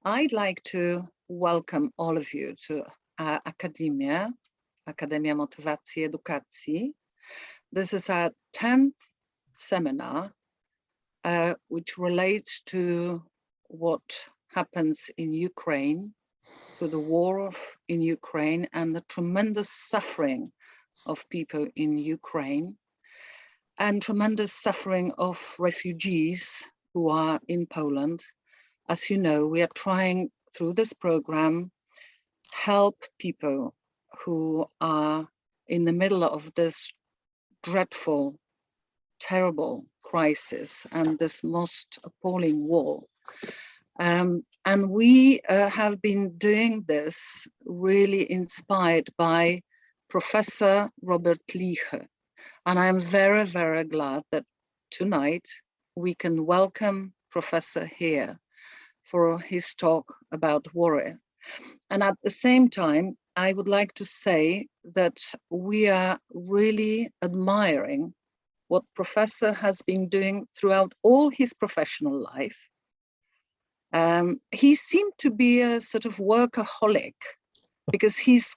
I'd like to welcome all of you to Akademia Motywacji Edukacji. This is our 10th seminar, which relates to what happens in Ukraine, to the war in Ukraine and the tremendous suffering of people in Ukraine and tremendous suffering of refugees who are in Poland. As you know, we are trying through this program help people who are in the middle of this dreadful, terrible crisis and this most appalling war. And we have been doing this really inspired by Professor Robert Leahy. And I'm very, very glad that tonight we can welcome Professor here for his talk about worry. And at the same time, I would like to say that we are really admiring what Professor has been doing throughout all his professional life. He seemed to be a sort of workaholic because he's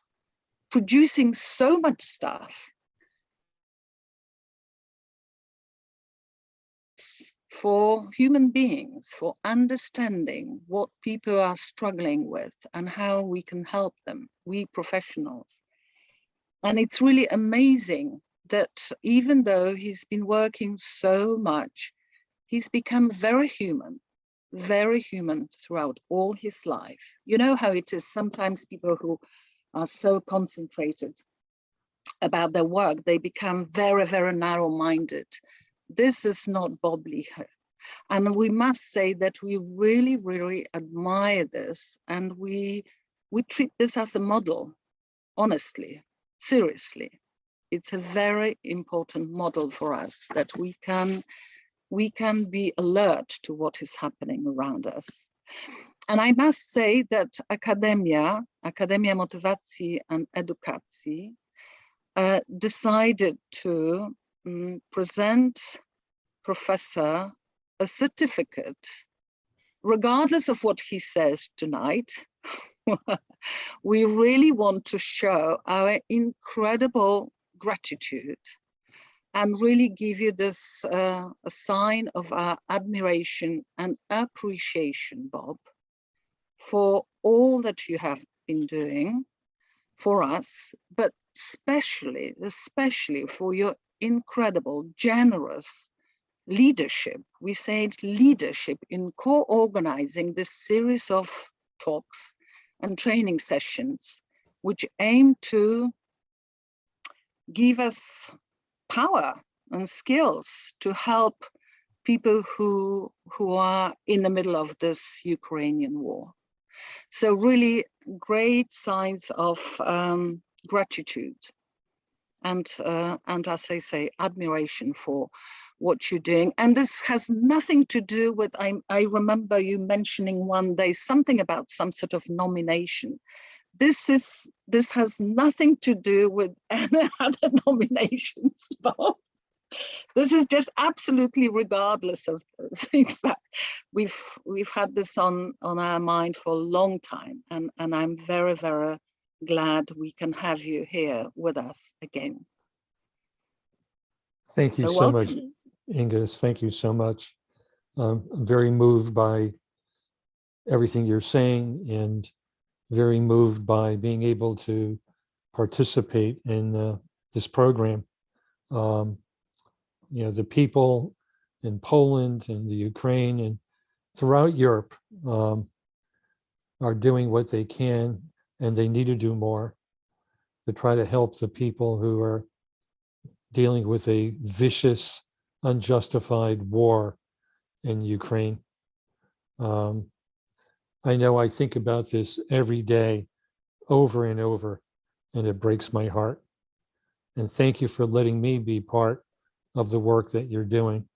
producing so much stuff for human beings, for understanding what people are struggling with and how we can help them, we professionals. And it's really amazing that even though he's been working so much, he's become very human throughout all his life. You know how it is sometimes people who are so concentrated about their work, they become very, very narrow-minded. This is not Bob Leahy. And we must say that we really, really admire this. And we treat this as a model, honestly, seriously. It's a very important model for us that we can be alert to what is happening around us. And I must say that Akademia Motywacji and Edukacji decided to present Professor a certificate, regardless of what he says tonight. We really want to show our incredible gratitude and really give you this a sign of our admiration and appreciation, Bob, for all that you have been doing for us, but especially for your incredible, generous leadership. We said leadership in co-organizing this series of talks and training sessions, which aim to give us power and skills to help people who are in the middle of this Ukrainian war. So really great signs of gratitude and as I say, admiration for what you're doing. And this has nothing to do with, I remember you mentioning one day something about some sort of nomination. This has nothing to do with any other nominations, Bob. This is just absolutely regardless of this. In fact, we've had this on our mind for a long time, and I'm very, very glad we can have you here with us again. Thank you so much, Inga. Thank you so much. I'm very moved by everything you're saying and very moved by being able to participate in this program. You know, the people in Poland and the Ukraine and throughout Europe are doing what they can, and they need to do more to try to help the people who are dealing with a vicious, unjustified war in Ukraine. I know I think about this every day, over and over, and it breaks my heart. And thank you for letting me be part of the work that you're doing.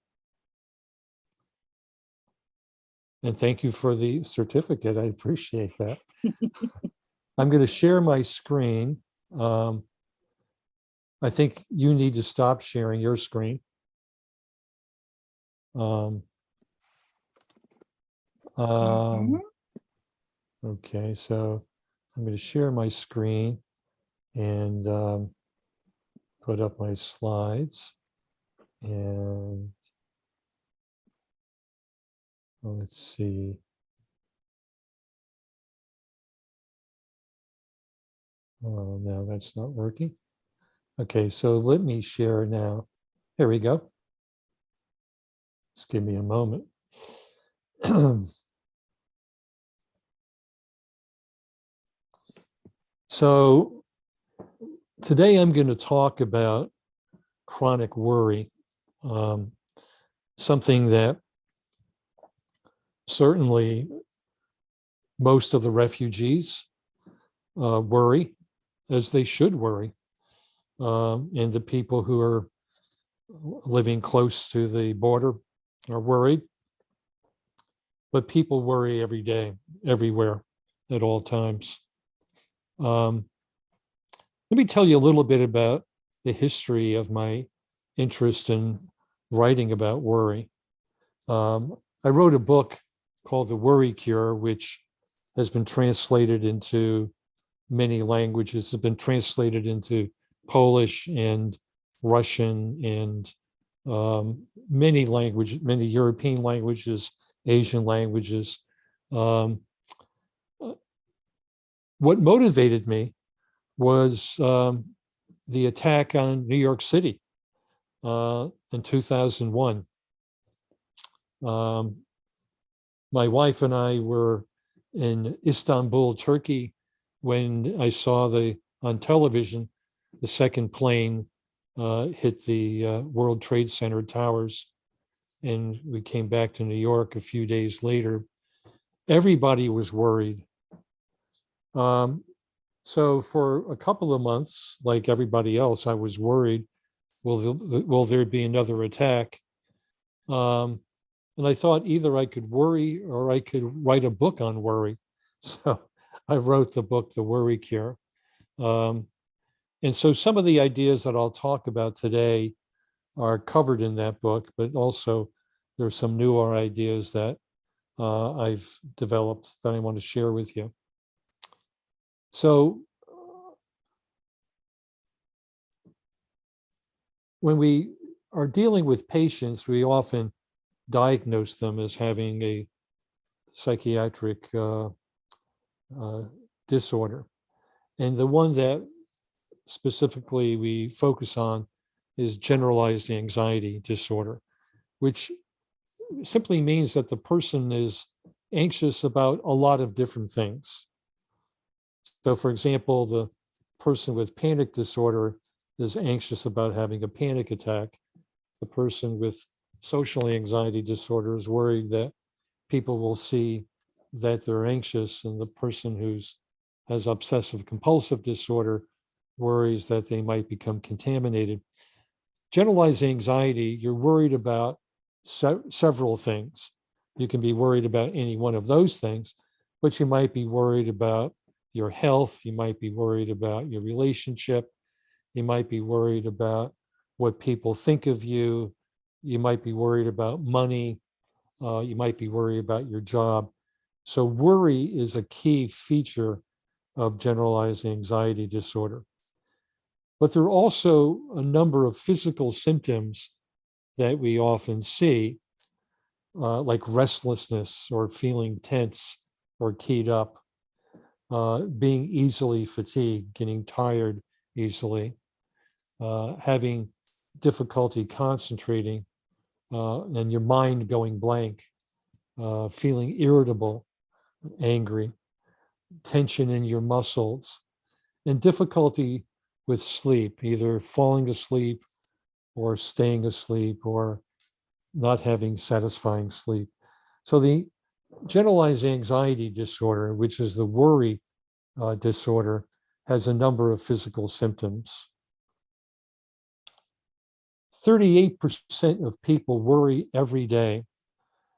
And thank you for the certificate. I appreciate that. I'm going to share my screen. I think you need to stop sharing your screen. Okay, so I'm going to share my screen and put up my slides. And let's see. Oh, no, that's not working. Okay, so let me share now. Here we go. Just give me a moment. So today I'm going to talk about chronic worry, something that certainly most of the refugees worry, as they should worry, and the people who are living close to the border are worried. But people worry every day, everywhere, at all times. Let me tell you a little bit about the history of my interest in writing about worry. I wrote a book called The Worry Cure, which has been translated into many languages. It's been translated into Polish and Russian and many languages, many European languages, Asian languages. What motivated me was the attack on New York City in 2001. My wife and I were in Istanbul, Turkey, when I saw on television the second plane hit the World Trade Center towers, and we came back to New York a few days later. Everybody was worried. So for a couple of months, like everybody else, I was worried, will there be another attack? And I thought either I could worry or I could write a book on worry. So I wrote the book, The Worry Cure. And so some of the ideas that I'll talk about today are covered in that book, but also there's some newer ideas that I've developed that I want to share with you. So when we are dealing with patients, we often diagnose them as having a psychiatric disorder. And the one that specifically we focus on is generalized anxiety disorder, which simply means that the person is anxious about a lot of different things. So, for example, the person with panic disorder is anxious about having a panic attack. The person with social anxiety disorder is worried that people will see that they're anxious, and the person who has obsessive compulsive disorder worries that they might become contaminated. Generalized anxiety, you're worried about several things. You can be worried about any one of those things, but you might be worried about your health. You might be worried about your relationship. You might be worried about what people think of you. You might be worried about money. You might be worried about your job. So worry is a key feature of generalized anxiety disorder. But there are also a number of physical symptoms that we often see, like restlessness or feeling tense or keyed up, being easily fatigued, getting tired easily, having difficulty concentrating, and your mind going blank, feeling irritable, angry, tension in your muscles, and difficulty with sleep, either falling asleep or staying asleep or not having satisfying sleep. So the generalized anxiety disorder, which is the worry disorder, has a number of physical symptoms. 38% of people worry every day,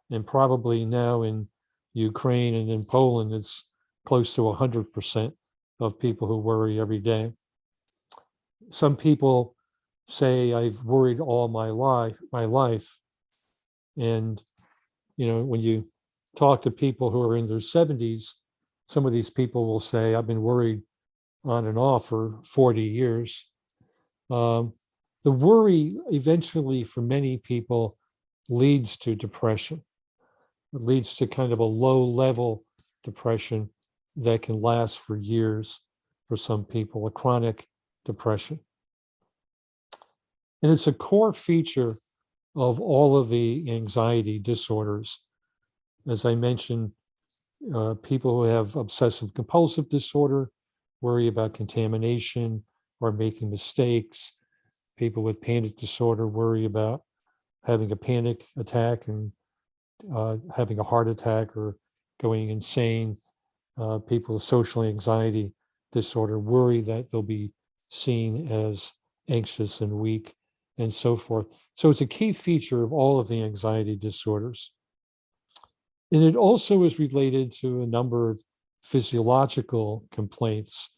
and probably now in Ukraine and in Poland, it's close to 100% of people who worry every day. Some people say, I've worried all my life. And, when you talk to people who are in their 70s, some of these people will say, I've been worried on and off for 40 years. The worry eventually for many people leads to depression. It leads to kind of a low level depression that can last for years for some people, a chronic depression. And it's a core feature of all of the anxiety disorders. As I mentioned, people who have obsessive compulsive disorder worry about contamination or making mistakes. People with panic disorder worry about having a panic attack and having a heart attack or going insane. People with social anxiety disorder worry that they'll be seen as anxious and weak and so forth. So it's a key feature of all of the anxiety disorders. And it also is related to a number of physiological complaints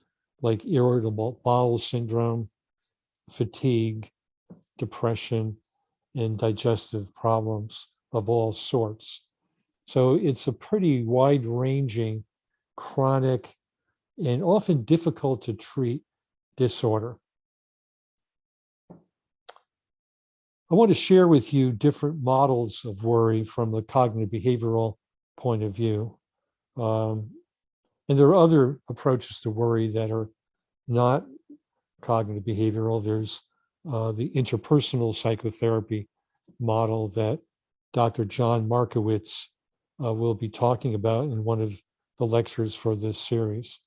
like irritable bowel syndrome, fatigue, depression, and digestive problems of all sorts. So it's a pretty wide-ranging, chronic, and often difficult to treat disorder. I want to share with you different models of worry from the cognitive behavioral point of view. And there are other approaches to worry that are not cognitive behavioral. There's the interpersonal psychotherapy model that Dr. John Markowitz will be talking about in one of the lectures for this series.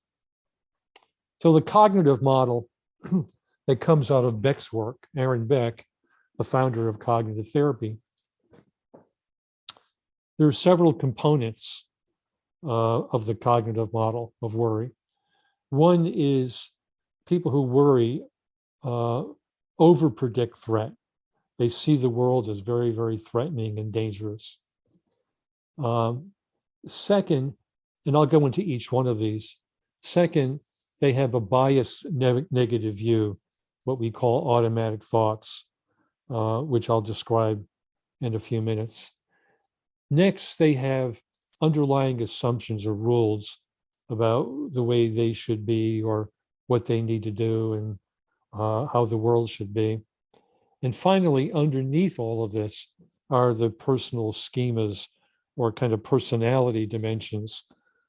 So the cognitive model that comes out of Beck's work, Aaron Beck, the founder of cognitive therapy, there are several components of the cognitive model of worry. One is people who worry overpredict threat. They see the world as very, very threatening and dangerous. Second, and I'll go into each one of these. Second, they have a biased negative view, what we call automatic thoughts, which I'll describe in a few minutes. Next, they have underlying assumptions or rules about the way they should be or what they need to do and how the world should be. And finally, underneath all of this are the personal schemas or kind of personality dimensions,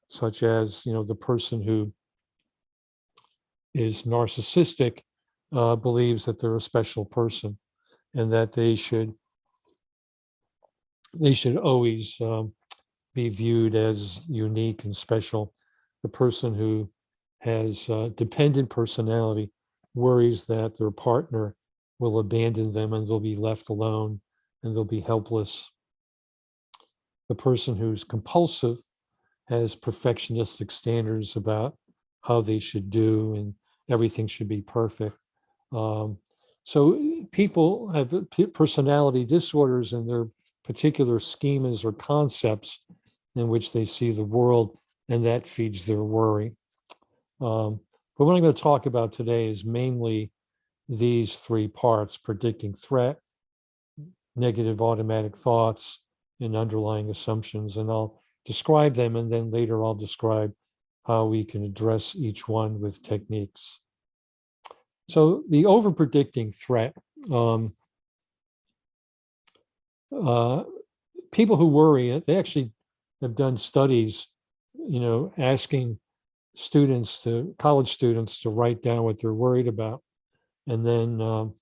such as, the person who is narcissistic believes that they're a special person and that they should always be viewed as unique and special. The person who has dependent personality worries that their partner will abandon them and they'll be left alone and they'll be helpless. The person who's compulsive has perfectionistic standards about how they should do and everything should be perfect. So people have personality disorders and their particular schemas or concepts in which they see the world, and that feeds their worry. But what I'm going to talk about today is mainly these three parts: predicting threat, negative automatic thoughts, and underlying assumptions. And I'll describe them, and then later I'll describe how we can address each one with techniques. So the overpredicting threat, people who worry, they actually have done studies, asking college students to write down what they're worried about, and then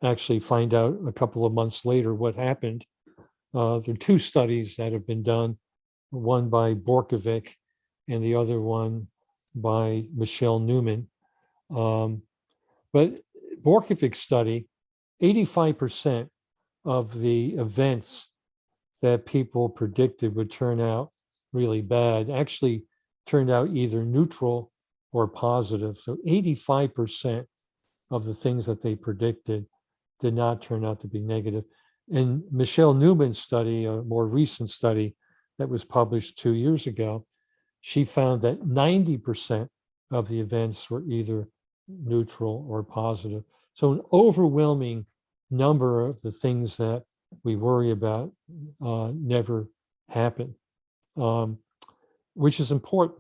actually find out a couple of months later what happened. There are two studies that have been done, one by Borkovic and the other one by Michelle Newman. But Borkovic's study, 85% of the events that people predicted would turn out really bad actually turned out either neutral or positive. So 85% of the things that they predicted did not turn out to be negative. In Michelle Newman's study, a more recent study that was published 2 years ago, she found that 90% of the events were either neutral or positive. So an overwhelming number of the things that we worry about never happen, which is important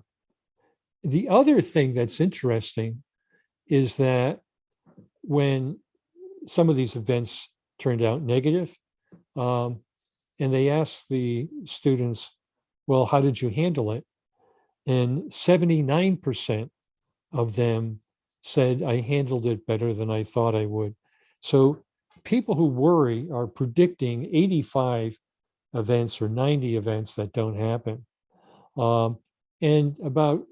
The other thing that's interesting is that when some of these events turned out negative, um, and they asked the students, well, how did you handle it? And 79% of them said, I handled it better than I thought I would. So people who worry are predicting 85 events or 90 events that don't happen. Um, and about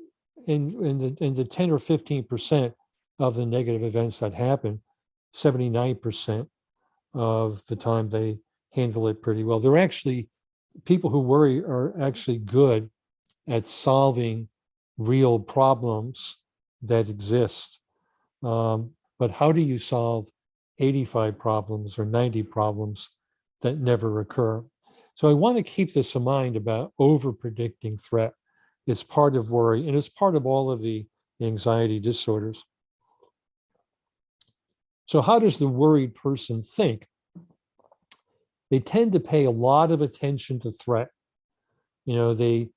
in the 10 or 15% of the negative events that happen, 79% of the time they handle it pretty well. They're actually, people who worry are actually good at solving real problems that exist. But how do you solve 85 problems or 90 problems that never occur? So I want to keep this in mind about over predicting threat. It's part of worry, and it's part of all of the anxiety disorders. So how does the worried person think? They tend to pay a lot of attention to threat. You know, they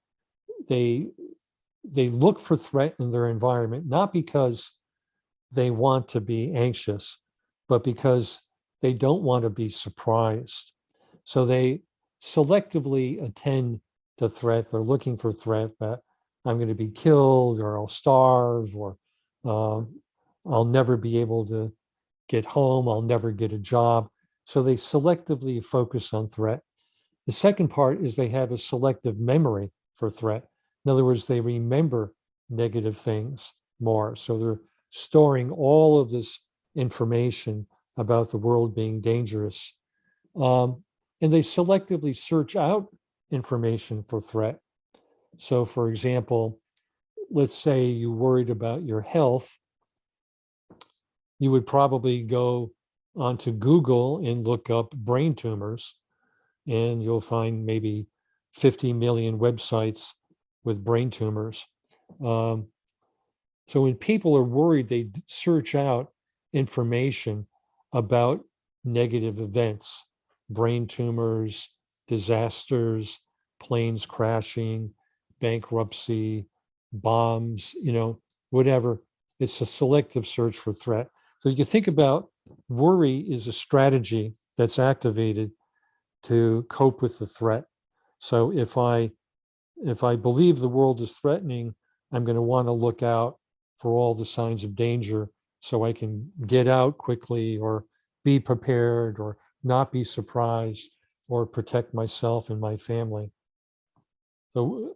look for threat in their environment, not because they want to be anxious, but because they don't want to be surprised. So they selectively attend to threat. They're looking for threat that I'm going to be killed, or I'll starve, or I'll never be able to get home, I'll never get a job. So they selectively focus on threat. The second part is they have a selective memory for threat. In other words, they remember negative things more. So they're storing all of this information about the world being dangerous. And they selectively search out information for threat. So, for example, let's say you worried about your health, you would probably go onto Google and look up brain tumors, and you'll find maybe 50 million websites with brain tumors. So when people are worried, they search out information about negative events, brain tumors, disasters, planes crashing, bankruptcy, bombs, whatever. It's a selective search for threat. So you can think about worry is a strategy that's activated to cope with the threat. So if I believe the world is threatening, I'm going to want to look out for all the signs of danger so I can get out quickly, or be prepared, or not be surprised, or protect myself and my family. So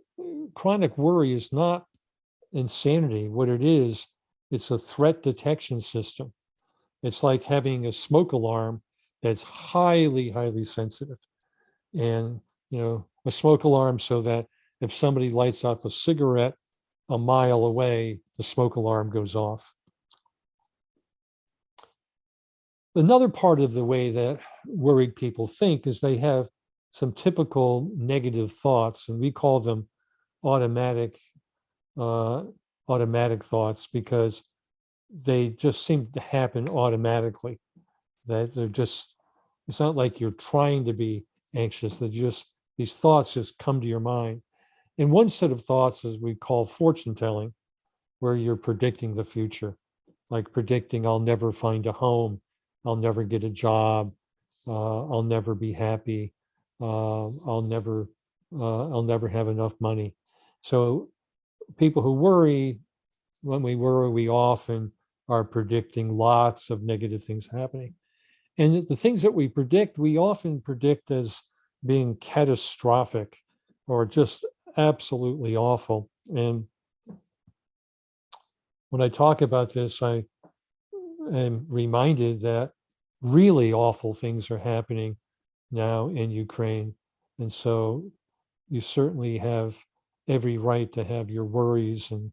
chronic worry is not insanity. What it is, it's a threat detection system. It's like having a smoke alarm that's highly, highly sensitive. And, a smoke alarm so that if somebody lights up a cigarette a mile away, the smoke alarm goes off. Another part of the way that worried people think is they have some typical negative thoughts, and we call them automatic thoughts, because they just seem to happen automatically. That it's not like you're trying to be anxious, these thoughts just come to your mind. And one set of thoughts is we call fortune telling, where you're predicting the future, like predicting I'll never find a home, I'll never get a job, I'll never be happy, I'll never have enough money. So people who worry, when we worry, we often are predicting lots of negative things happening. And the things that we predict, we often predict as being catastrophic or just absolutely awful. And when I talk about this, I am reminded that really awful things are happening now in Ukraine. And so you certainly have every right to have your worries and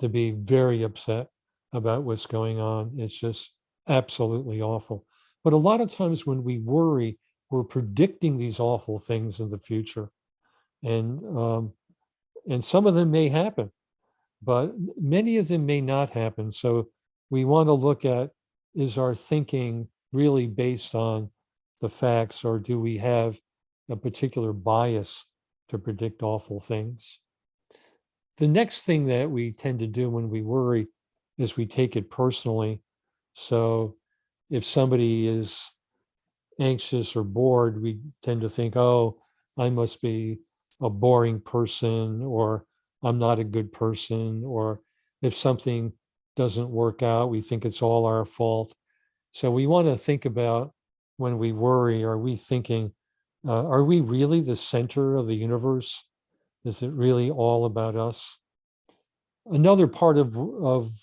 to be very upset about what's going on. It's just absolutely awful. But a lot of times when we worry, we're predicting these awful things in the future. And some of them may happen, but many of them may not happen. So we want to look at, is our thinking really based on the facts, or do we have a particular bias to predict awful things? The next thing that we tend to do when we worry is we take it personally. So if somebody is anxious or bored, we tend to think, oh, I must be a boring person, or I'm not a good person, or if something doesn't work out, we think it's all our fault. So we want to think about when we worry, are we thinking, are we really the center of the universe? Is it really all about us? Another part of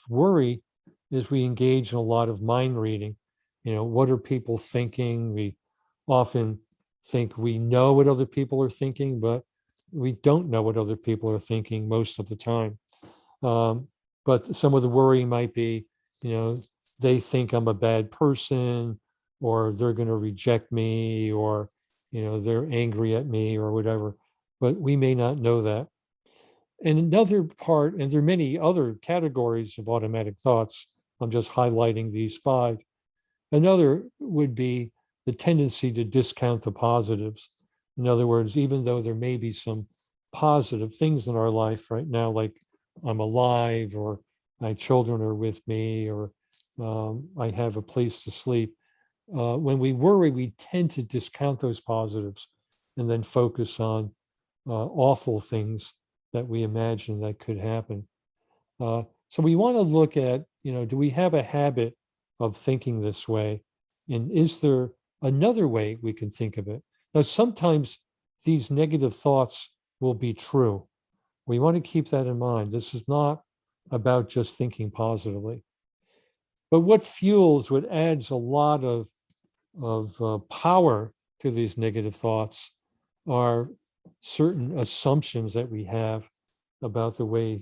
worry is we engage in a lot of mind reading. What are people thinking? We often think we know what other people are thinking, but we don't know what other people are thinking most of the time. But some of the worry might be, they think I'm a bad person, or they're going to reject me, or, they're angry at me or whatever. But we may not know that. And another part, and there are many other categories of automatic thoughts. I'm just highlighting these 5. Another would be the tendency to discount the positives. In other words, even though there may be some positive things in our life right now, like I'm alive, or my children are with me, or I have a place to sleep. When we worry, we tend to discount those positives and then focus on awful things that we imagine that could happen. So we want to look at, do we have a habit of thinking this way? And is there another way we can think of it? Now, sometimes these negative thoughts will be true. We want to keep that in mind. This is not about just thinking positively. But what adds a lot of power to these negative thoughts are certain assumptions that we have about the way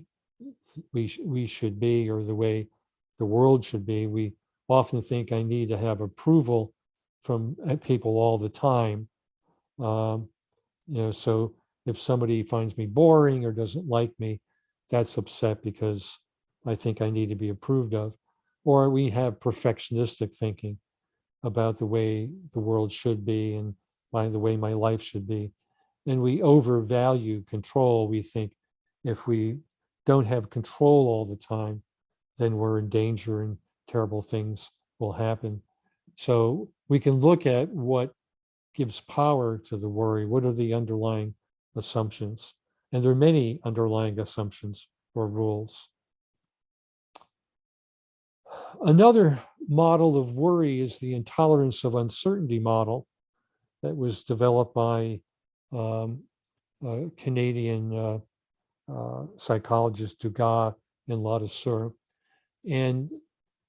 we should be, or the way the world should be. We often think I need to have approval from people all the time. So if somebody finds me boring or doesn't like me, that's upset because I think I need to be approved of. Or we have perfectionistic thinking about the way the world should be and the way my life should be. And we overvalue control. We think if we don't have control all the time, then we're in danger and terrible things will happen. So we can look at what gives power to the worry. What are the underlying assumptions? And there are many underlying assumptions or rules. Another model of worry is the intolerance of uncertainty model that was developed by Canadian psychologist Degas and Ladouceur. And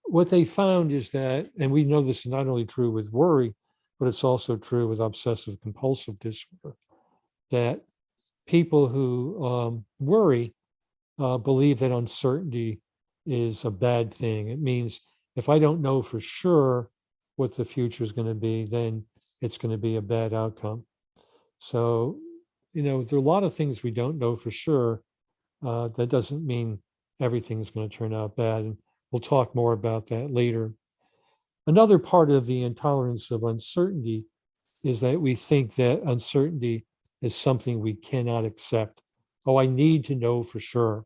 what they found is that, and we know this is not only true with worry, but it's also true with obsessive compulsive disorder, that people who worry believe that uncertainty is a bad thing. It means if I don't know for sure what the future is going to be, then it's going to be a bad outcome. So, there are a lot of things we don't know for sure. That doesn't mean everything's going to turn out bad. And we'll talk more about that later. Another part of the intolerance of uncertainty is that we think that uncertainty is something we cannot accept. Oh, I need to know for sure.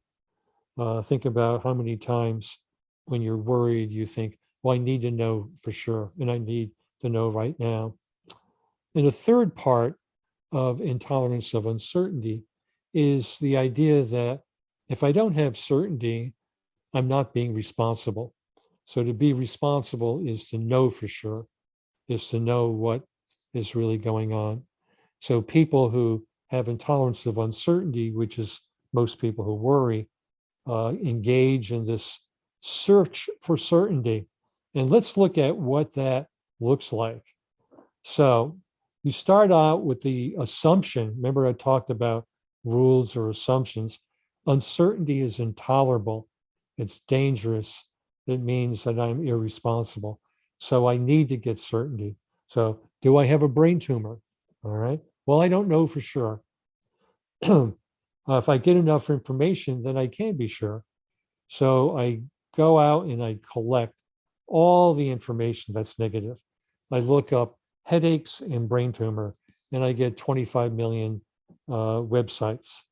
Think about how many times when you're worried, you think, well, I need to know for sure, and I need to know right now. And a third part of intolerance of uncertainty is the idea that if I don't have certainty, I'm not being responsible. So to be responsible is to know for sure, is to know what is really going on. So people who have intolerance of uncertainty, which is most people who worry, engage in this search for certainty. And let's look at what that looks like. So you start out with the assumption. Remember, I talked about rules or assumptions. Uncertainty is intolerable. It's dangerous. It means that I'm irresponsible. So I need to get certainty. So do I have a brain tumor? All right. Well, I don't know for sure. If I get enough information, then I can be sure. So I go out and I collect all the information that's negative. I look up headaches and brain tumor, and I get 25 million websites.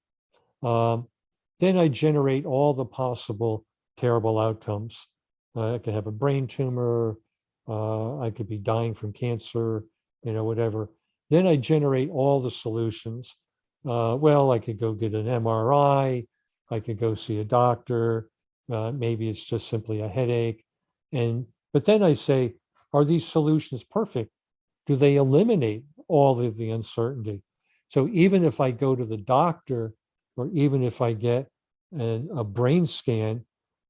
then I generate all the possible terrible outcomes. I could have a brain tumor, I could be dying from cancer, whatever. Then I generate all the solutions. Well, I could go get an MRI, I could go see a doctor, maybe it's just simply a headache. But then I say, are these solutions perfect? Do they eliminate all of the uncertainty? So even if I go to the doctor, or even if I get a brain scan,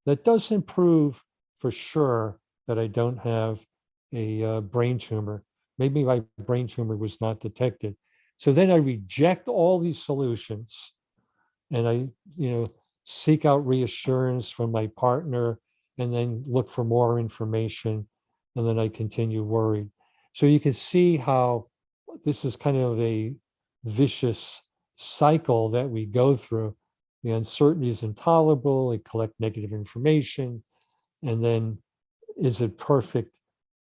that doesn't prove for sure that I don't have a brain tumor. Maybe my brain tumor was not detected. So then I reject all these solutions, and I, seek out reassurance from my partner, and then look for more information, and then I continue worried. So you can see how this is kind of a vicious cycle that we go through. The uncertainty is intolerable, I collect negative information, and then is it perfect?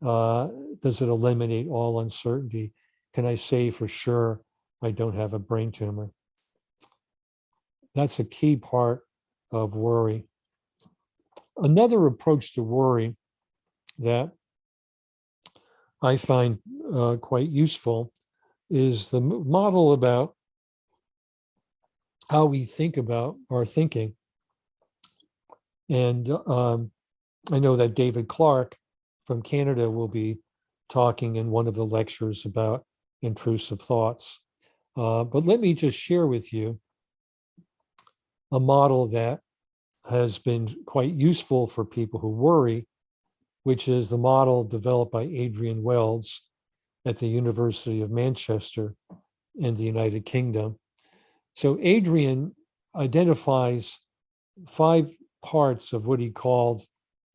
Does it eliminate all uncertainty? Can I say for sure I don't have a brain tumor? That's a key part of worry. Another approach to worry that I find quite useful is the model about how we think about our thinking. And I know that David Clark from Canada will be talking in one of the lectures about intrusive thoughts. But let me just share with you a model that has been quite useful for people who worry, which is the model developed by Adrian Wells at the University of Manchester in the United Kingdom. So Adrian identifies 5 parts of what he called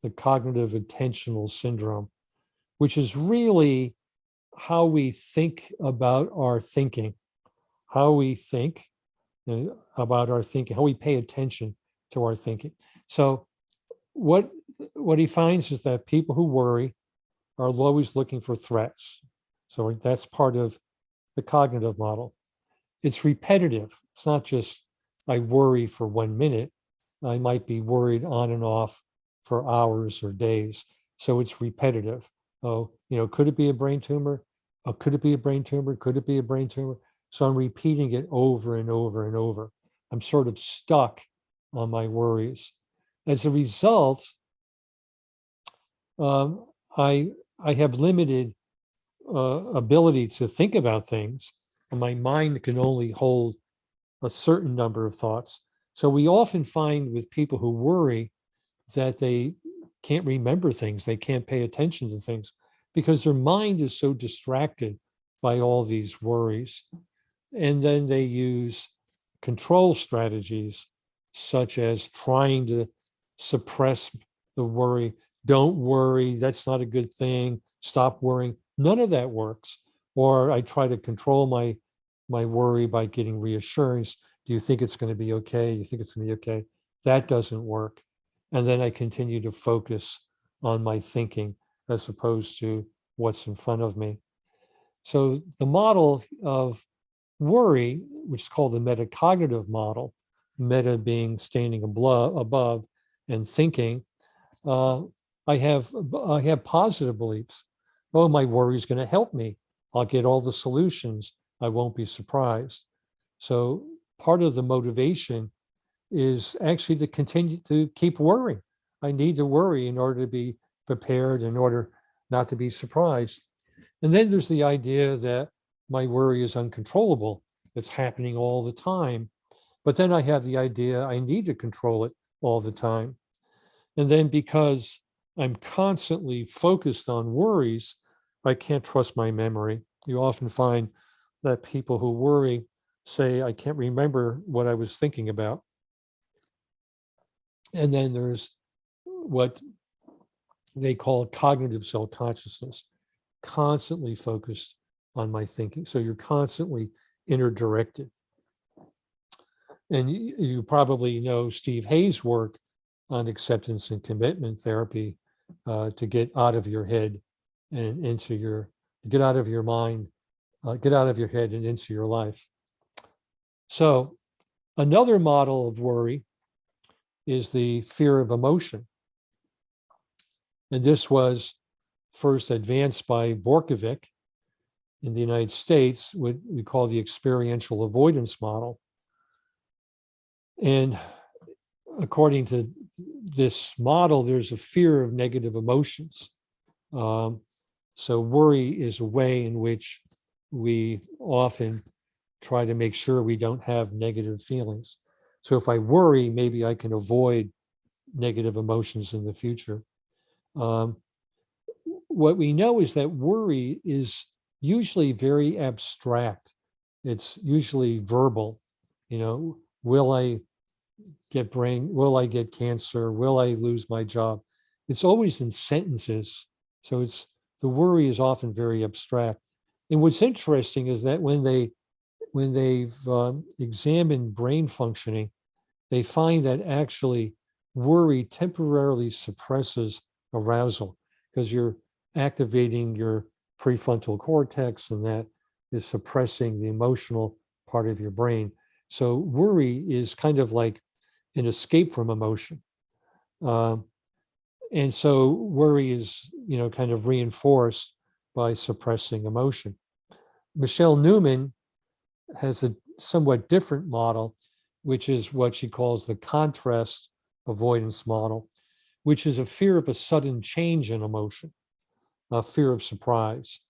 the cognitive attentional syndrome, which is really how we think about our thinking, how we think about our thinking, how we pay attention to our thinking. So what he finds is that people who worry are always looking for threats. So that's part of the cognitive model. It's repetitive. It's not just I worry for 1 minute. I might be worried on and off for hours or days. So it's repetitive. Oh, could it be a brain tumor? Oh, could it be a brain tumor? Could it be a brain tumor? So I'm repeating it over and over and over. I'm sort of stuck on my worries. As a result, I have limited ability to think about things, and my mind can only hold a certain number of thoughts. So we often find with people who worry that they can't remember things, they can't pay attention to things because their mind is so distracted by all these worries. And then they use control strategies such as trying to suppress the worry. Don't worry, that's not a good thing. Stop worrying. None of that works. Or I try to control my worry by getting reassurance. Do you think it's going to be okay? You think it's going to be okay? That doesn't work. And then I continue to focus on my thinking as opposed to what's in front of me. So the model of worry, which is called the metacognitive model, meta being standing above and thinking, I have positive beliefs. Oh, my worry is going to help me. I'll get all the solutions. I won't be surprised. So part of the motivation is actually to continue to keep worrying. I need to worry in order to be prepared, in order not to be surprised. And then there's the idea that my worry is uncontrollable. It's happening all the time. But then I have the idea I need to control it all the time. And then because I'm constantly focused on worries, I can't trust my memory. You often find that people who worry say, I can't remember what I was thinking about. And then there's what they call cognitive self-consciousness, constantly focused on my thinking. So you're constantly interdirected. And you probably know Steve Hayes' work on acceptance and commitment therapy to get out of your head and get out of your mind, get out of your head and into your life. So another model of worry is the fear of emotion. And this was first advanced by Borkovic in the United States, what we call the experiential avoidance model. And according to this model, there's a fear of negative emotions. So worry is a way in which we often try to make sure we don't have negative feelings. So if I worry, maybe I can avoid negative emotions in the future. What we know is that worry is usually very abstract. It's usually verbal. You know, will I get cancer? Will I lose my job? It's always in sentences. So the worry is often very abstract. And what's interesting is that when they've examined brain functioning, they find that actually worry temporarily suppresses arousal because you're activating your prefrontal cortex, and that is suppressing the emotional part of your brain. So worry is kind of like an escape from emotion. And so worry is, kind of reinforced by suppressing emotion. Michelle Newman has a somewhat different model, which is what she calls the contrast avoidance model, which is a fear of a sudden change in emotion, a fear of surprise.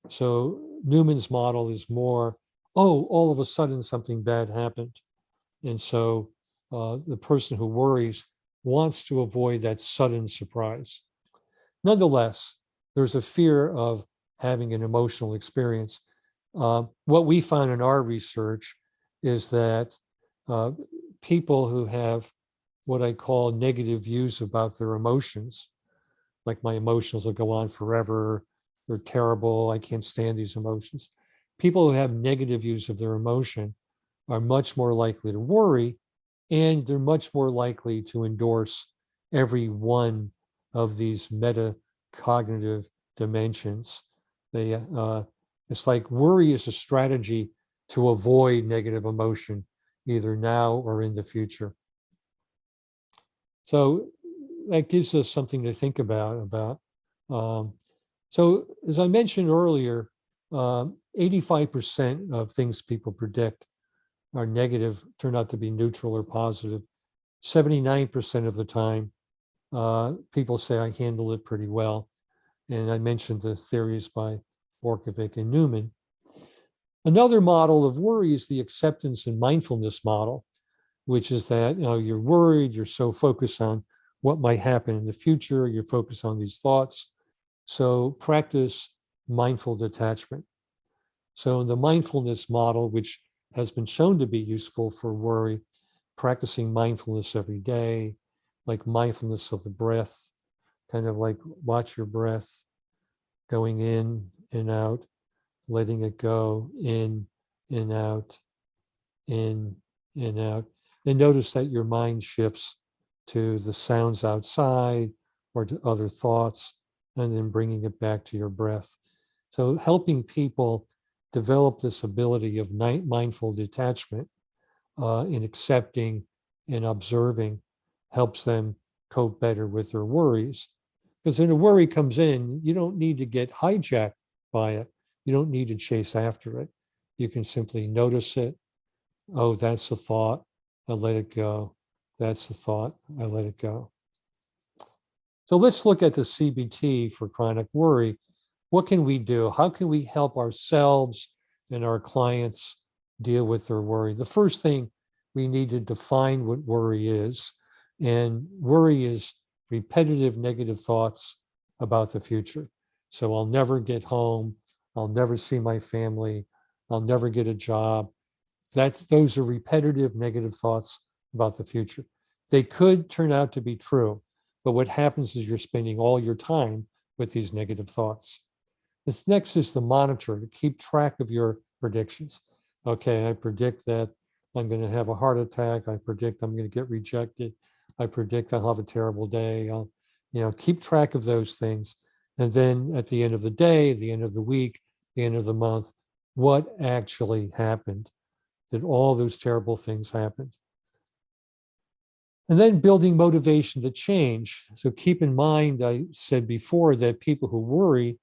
So Newman's model is more, all of a sudden something bad happened. And so the person who worries wants to avoid that sudden surprise. Nonetheless, there's a fear of having an emotional experience. What we found in our research is that people who have what I call negative views about their emotions, like my emotions will go on forever, they're terrible, I can't stand these emotions. People who have negative views of their emotion are much more likely to worry, and they're much more likely to endorse every one of these metacognitive dimensions. It's like worry is a strategy to avoid negative emotion, either now or in the future. So that gives us something to think about. So as I mentioned earlier, 85% of things people predict are negative, turn out to be neutral or positive. 79% of the time, people say I handle it pretty well. And I mentioned the theories by Borkovic and Newman. Another model of worry is the acceptance and mindfulness model, which is that you're worried, you're so focused on what might happen in the future, you're focused on these thoughts. So practice mindful detachment. So in the mindfulness model, which has been shown to be useful for worry, practicing mindfulness every day, like mindfulness of the breath, kind of like watch your breath going in and out, letting it go in and out, in and out. And notice that your mind shifts to the sounds outside or to other thoughts, and then bringing it back to your breath. So helping people develop this ability of mindful detachment in accepting and observing helps them cope better with their worries. Because when a worry comes in, you don't need to get hijacked by it. You don't need to chase after it. You can simply notice it. Oh, that's a thought. I let it go. That's a thought. I let it go. So let's look at the CBT for chronic worry. What can we do? How can we help ourselves and our clients deal with their worry? The first thing, we need to define what worry is. And worry is repetitive negative thoughts about the future. So I'll never get home. I'll never see my family. I'll never get a job. Those are repetitive negative thoughts about the future. They could turn out to be true, but what happens is you're spending all your time with these negative thoughts. This next is the monitor, to keep track of your predictions. Okay, I predict that I'm going to have a heart attack. I predict I'm going to get rejected. I predict I'll have a terrible day. I'll, keep track of those things. And then at the end of the day, the end of the week, the end of the month, what actually happened? Did all those terrible things happen? And then building motivation to change. So keep in mind, I said before that people who worry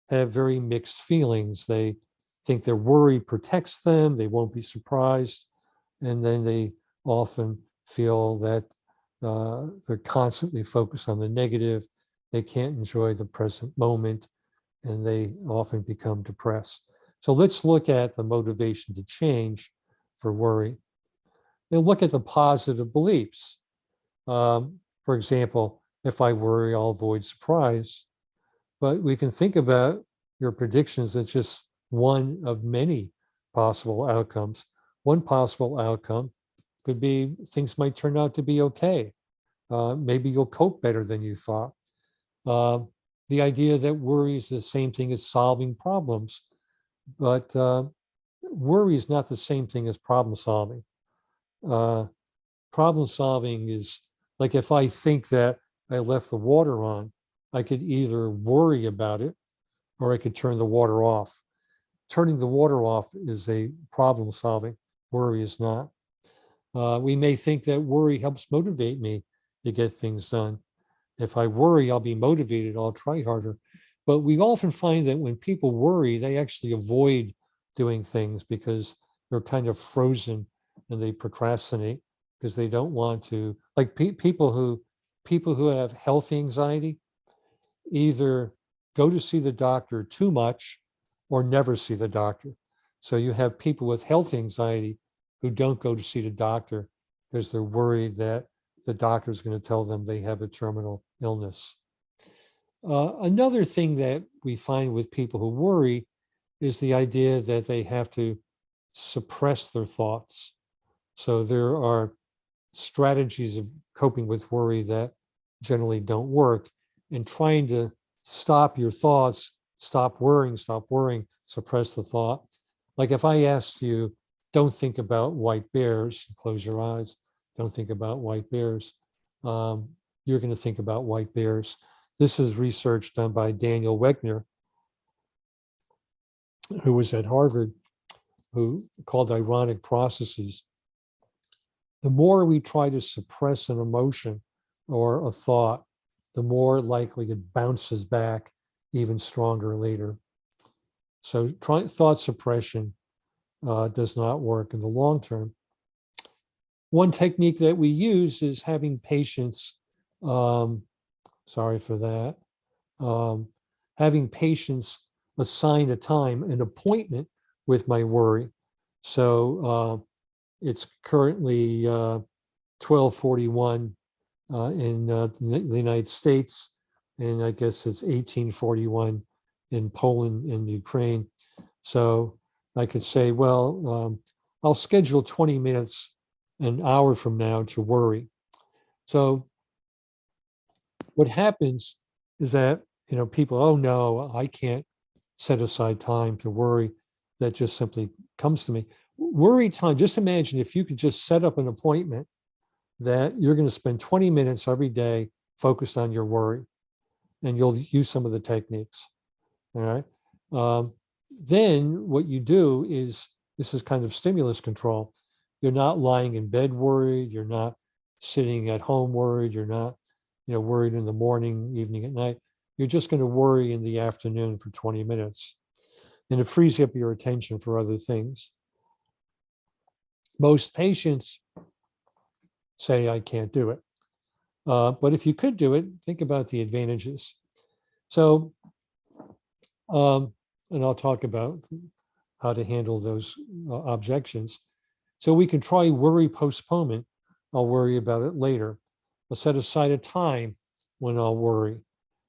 have very mixed feelings. They think their worry protects them, they won't be surprised, and then they often feel that they're constantly focused on the negative, they can't enjoy the present moment, and they often become depressed. So let's look at the motivation to change for worry. And look at the positive beliefs. For example, if I worry, I'll avoid surprise. But we can think about your predictions as just one of many possible outcomes. One possible outcome could be things might turn out to be okay. Maybe you'll cope better than you thought. The idea that worry is the same thing as solving problems, but worry is not the same thing as problem solving. Problem solving is like if I think that I left the water on, I could either worry about it or I could turn the water off. Turning the water off is a problem solving. Worry is not. We may think that worry helps motivate me to get things done. If I worry, I'll be motivated, I'll try harder. But we often find that when people worry, they actually avoid doing things because they're kind of frozen and they procrastinate because they don't want to, like people who have health anxiety either go to see the doctor too much or never see the doctor. So you have people with health anxiety who don't go to see the doctor because they're worried that the doctor is going to tell them they have a terminal illness. Another thing that we find with people who worry is the idea that they have to suppress their thoughts. So there are strategies of coping with worry that generally don't work, and trying to stop your thoughts, stop worrying, suppress the thought. Like if I asked you, don't think about white bears, close your eyes, don't think about white bears, you're going to think about white bears. This is research done by Daniel Wegner, who was at Harvard, who called ironic processes. The more we try to suppress an emotion or a thought, the more likely it bounces back even stronger later. So thought suppression does not work in the long term. One technique that we use is having patients, sorry for that, having patients assign a time, an appointment with my worry. So it's currently 12:41 in the United States, and I guess it's 18:41 in Poland and Ukraine. So I could say, well, I'll schedule 20 minutes, an hour from now to worry. So what happens is that, people, oh no, I can't set aside time to worry. That just simply comes to me. Worry time, just imagine if you could just set up an appointment that you're going to spend 20 minutes every day focused on your worry, and you'll use some of the techniques. All right. Then what you do is, this is kind of stimulus control. You're not lying in bed worried. You're not sitting at home worried. You're not, worried in the morning, evening, at night. You're just going to worry in the afternoon for 20 minutes. And it frees up your attention for other things. Most patients say, I can't do it. But if you could do it, think about the advantages. So, and I'll talk about how to handle those objections. So we can try worry postponement. I'll worry about it later. I'll set aside a time when I'll worry.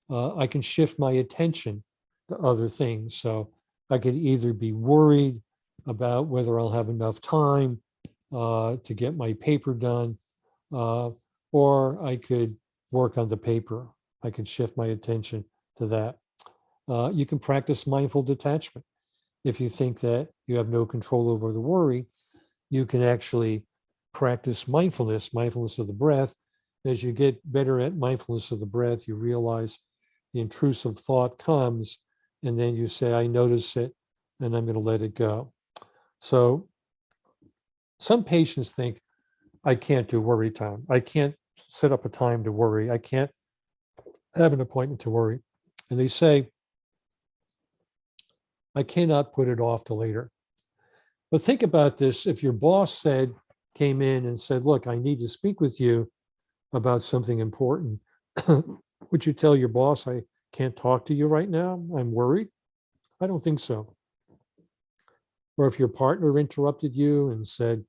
I can shift my attention to other things. So I could either be worried about whether I'll have enough time to get my paper done, or I could work on the paper. I could shift my attention to that. You can practice mindful detachment. If you think that you have no control over the worry, you can actually practice mindfulness of the breath. As you get better at mindfulness of the breath, you realize the intrusive thought comes, and then you say, I notice it, and I'm going to let it go. So some patients think, I can't do worry time. I can't set up a time to worry. I can't have an appointment to worry. And they say, I cannot put it off to later. But think about this. If your boss came in and said, look, I need to speak with you about something important, would you tell your boss, I can't talk to you right now? I'm worried? I don't think so. Or if your partner interrupted you and said,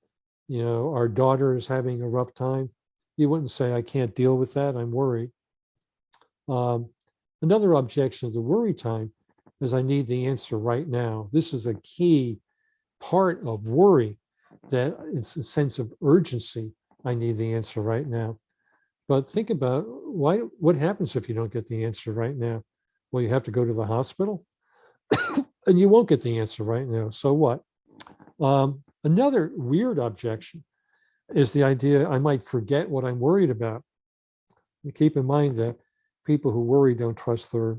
our daughter is having a rough time, you wouldn't say, I can't deal with that, I'm worried. Another objection to worry time is I need the answer right now. This is a key part of worry, that it's a sense of urgency. I need the answer right now. But think about what happens if you don't get the answer right now? Well, you have to go to the hospital and you won't get the answer right now. So what? Another weird objection is the idea I might forget what I'm worried about. You keep in mind that people who worry don't trust their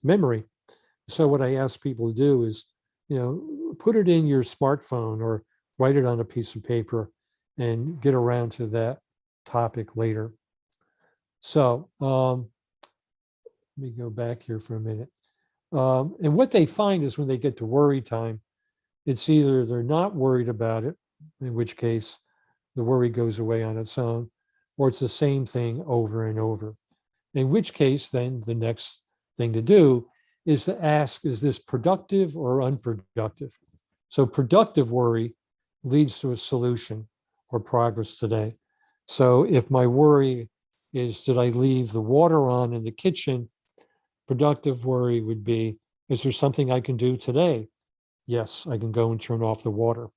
memory. So what I ask people to do is, put it in your smartphone or write it on a piece of paper and get around to that topic later. So let me go back here for a minute. And what they find is when they get to worry time, it's either they're not worried about it, in which case the worry goes away on its own, or it's the same thing over and over. In which case, then the next thing to do is to ask, is this productive or unproductive? So productive worry leads to a solution or progress today. So if my worry is, did I leave the water on in the kitchen? Productive worry would be, is there something I can do today? Yes, I can go and turn off the water.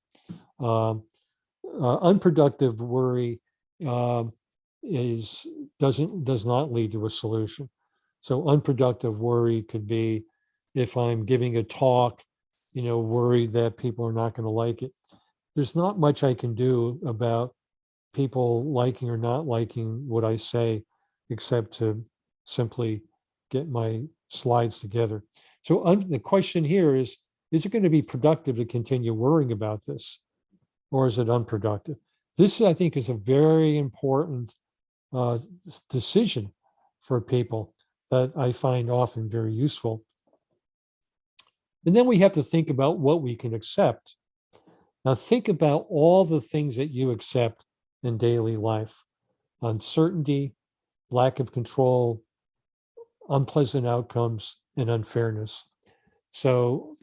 Unproductive worry does not lead to a solution. So unproductive worry could be if I'm giving a talk, worried that people are not going to like it. There's not much I can do about people liking or not liking what I say, except to simply get my slides together. So the question here is it going to be productive to continue worrying about this, or is it unproductive? This, I think, is a very important decision for people that I find often very useful. And then we have to think about what we can accept. Now, think about all the things that you accept in daily life: uncertainty, lack of control, unpleasant outcomes, and unfairness. So,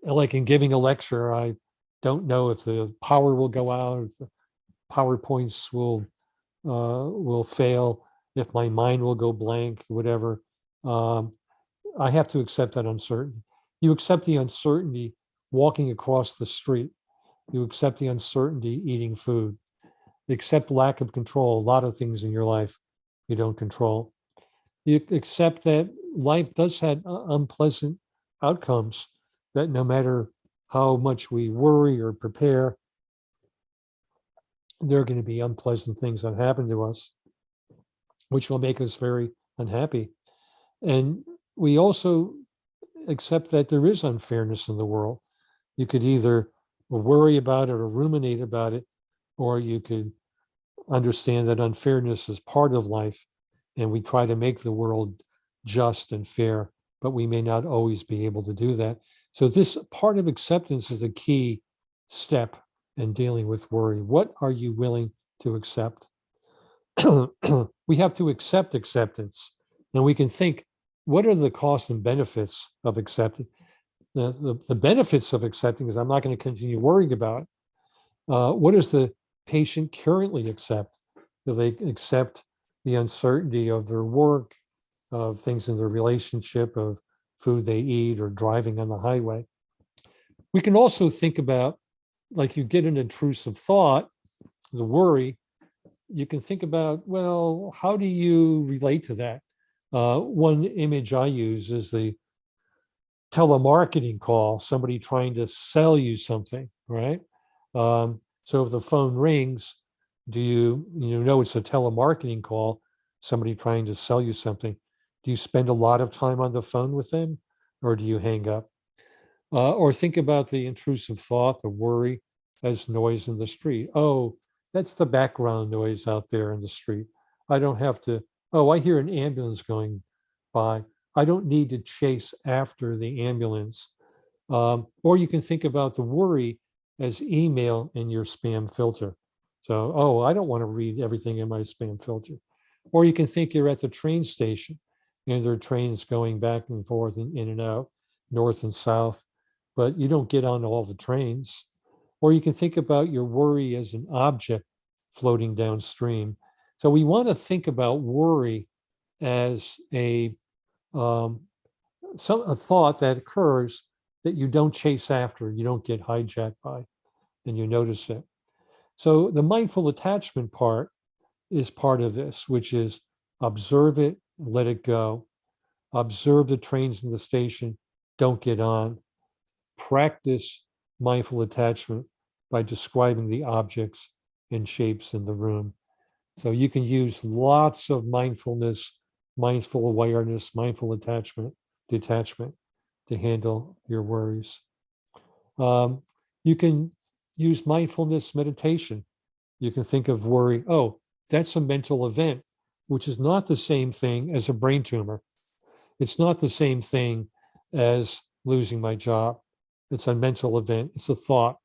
like in giving a lecture, I don't know if the power will go out, if the PowerPoints will fail, if my mind will go blank, whatever. I have to accept that uncertainty. You accept the uncertainty walking across the street. You accept the uncertainty eating food. You accept lack of control. A lot of things in your life you don't control. You accept that life does have unpleasant outcomes, that no matter how much we worry or prepare, there are going to be unpleasant things that happen to us, which will make us very unhappy. And we also accept that there is unfairness in the world. You could either worry about it or ruminate about it, or you could understand that unfairness is part of life, and we try to make the world just and fair, but we may not always be able to do that. So this part of acceptance is a key step in dealing with worry. What are you willing to accept? We have to accept acceptance. Now we can think, what are the costs and benefits of accepting? The benefits of accepting is I'm not going to continue worrying about it. What does the patient currently accept? Do they accept the uncertainty of their work, of things in their relationship, of food they eat, or driving on the highway? We can also think about, like, you get an intrusive thought, the worry, you can think about, well, how do you relate to that? One image I use is the telemarketing call, somebody trying to sell you something, right? So if the phone rings, do you know it's a telemarketing call, somebody trying to sell you something? Do you spend a lot of time on the phone with them, or do you hang up? Or think about the intrusive thought, the worry, as noise in the street. Oh, That's the background noise out there in the street. I don't have to, oh, I hear an ambulance going by. I don't need to chase after the ambulance. Or you can think about the worry as email in your spam filter. So, oh, I don't want to read everything in my spam filter. Or you can think you're at the train station and there are trains going back and forth and in and out, north and south, but you don't get on all the trains. Or you can think about your worry as an object floating downstream. So we want to think about worry as a thought that occurs that you don't chase after, you don't get hijacked by, and you notice it. So the mindful attachment part is part of this, which is observe it, let it go. Observe the trains in the station, don't get on. Practice mindful attachment by describing the objects and shapes in the room. So you can use lots of mindfulness, mindful awareness, mindful attachment, detachment to handle your worries. You can use mindfulness meditation. You can think of worry, oh, that's a mental event, which is not the same thing as a brain tumor. It's not the same thing as losing my job. It's a mental event, it's a thought.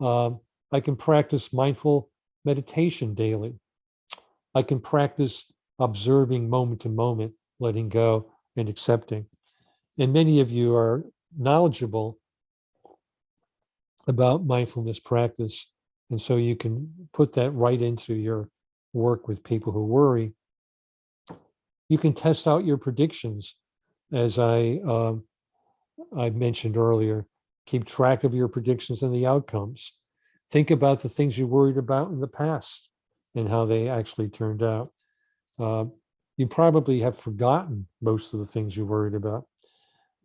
I can practice mindful meditation daily. I can practice observing moment to moment, letting go and accepting. And many of you are knowledgeable about mindfulness practice. And so you can put that right into your work with people who worry. You can test out your predictions, as I mentioned earlier. Keep track of your predictions and the outcomes. Think about the things you worried about in the past and how they actually turned out. You probably have forgotten most of the things you worried about.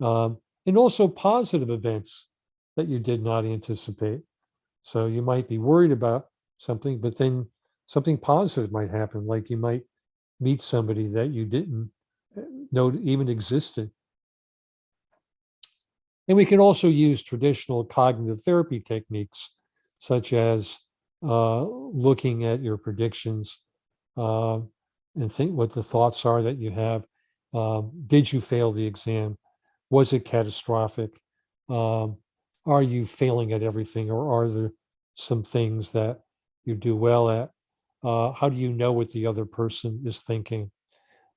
And also positive events that you did not anticipate. So you might be worried about something, but then something positive might happen, like you might meet somebody that you didn't know even existed. And we can also use traditional cognitive therapy techniques, such as looking at your predictions and think what the thoughts are that you have. Did you fail the exam? Was it catastrophic? Are you failing at everything, or are there some things that you do well at? How do you know what the other person is thinking?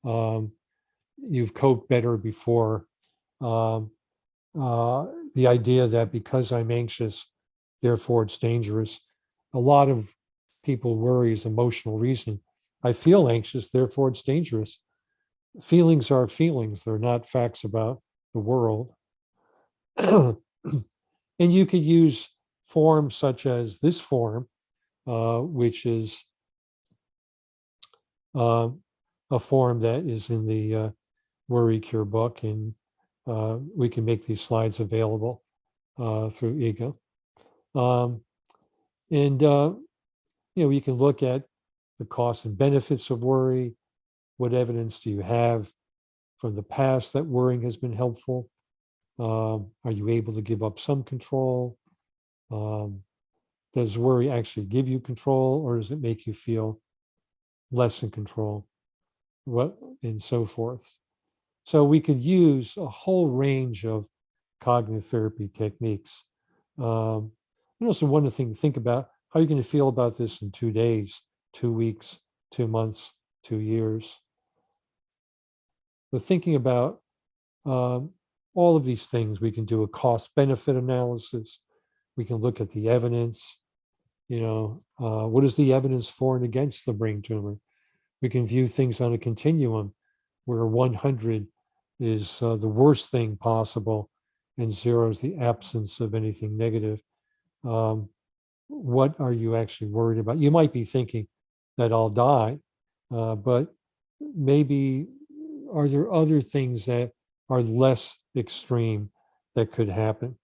You've coped better before. The idea that because I'm anxious, therefore it's dangerous. A lot of people worry is emotional reasoning. I feel anxious, therefore it's dangerous. Feelings are feelings, they're not facts about the world. And you could use forms such as this form, which is a form that is in the Worry Cure book, and we can make these slides available through Ego. You can look at the costs and benefits of worry. What evidence do you have from the past that worrying has been helpful? Are you able to give up some control? Does worry actually give you control, or does it make you feel less in control? And so forth. So we could use a whole range of cognitive therapy techniques. And also one thing to think about, how are you going to feel about this in 2 days, 2 weeks, 2 months, 2 years? But thinking about all of these things, we can do a cost-benefit analysis. We can look at the evidence. What is the evidence for and against the brain tumor? We can view things on a continuum where 100 is the worst thing possible and 0 is the absence of anything negative. What are you actually worried about? You might be thinking that I'll die, but maybe are there other things that are less extreme that could happen?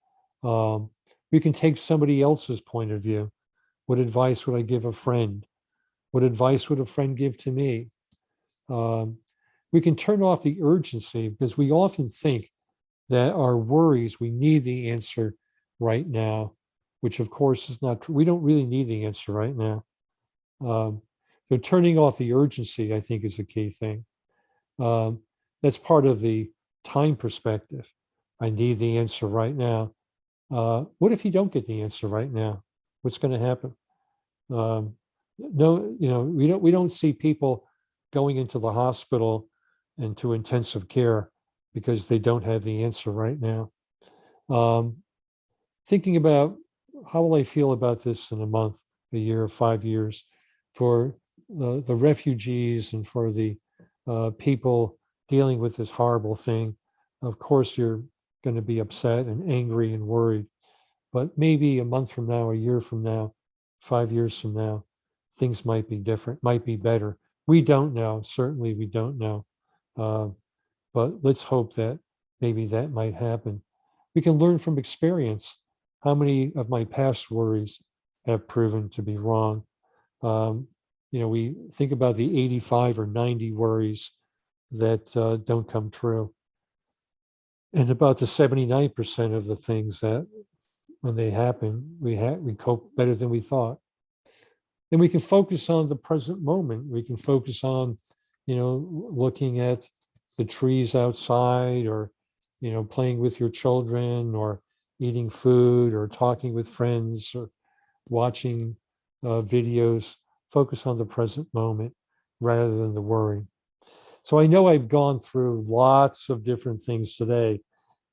We can take somebody else's point of view. What advice would I give a friend? What advice would a friend give to me? We can turn off the urgency, because we often think that our worries, we need the answer right now, which of course is not true. We don't really need the answer right now. So turning off the urgency, I think, is a key thing. That's part of the time perspective. I need the answer right now. What if you don't get the answer right now? What's going to happen? No, we don't see people going into the hospital and to intensive care because they don't have the answer right now. Thinking about how will I feel about this in a month, a year, 5 years, for the refugees and for the people dealing with this horrible thing. Of course, you're going to be upset and angry and worried, but maybe a month from now, a year from now, 5 years from now, things might be different, might be better. We don't know. Certainly, we don't know. But let's hope that maybe that might happen. We can learn from experience. How many of my past worries have proven to be wrong? We think about the 85 or 90 worries that don't come true. And about the 79% of the things that when they happen, we cope better than we thought. And we can focus on the present moment. We can focus on, looking at the trees outside, or, playing with your children, or eating food, or talking with friends, or watching videos. Focus on the present moment rather than the worry. So I know I've gone through lots of different things today,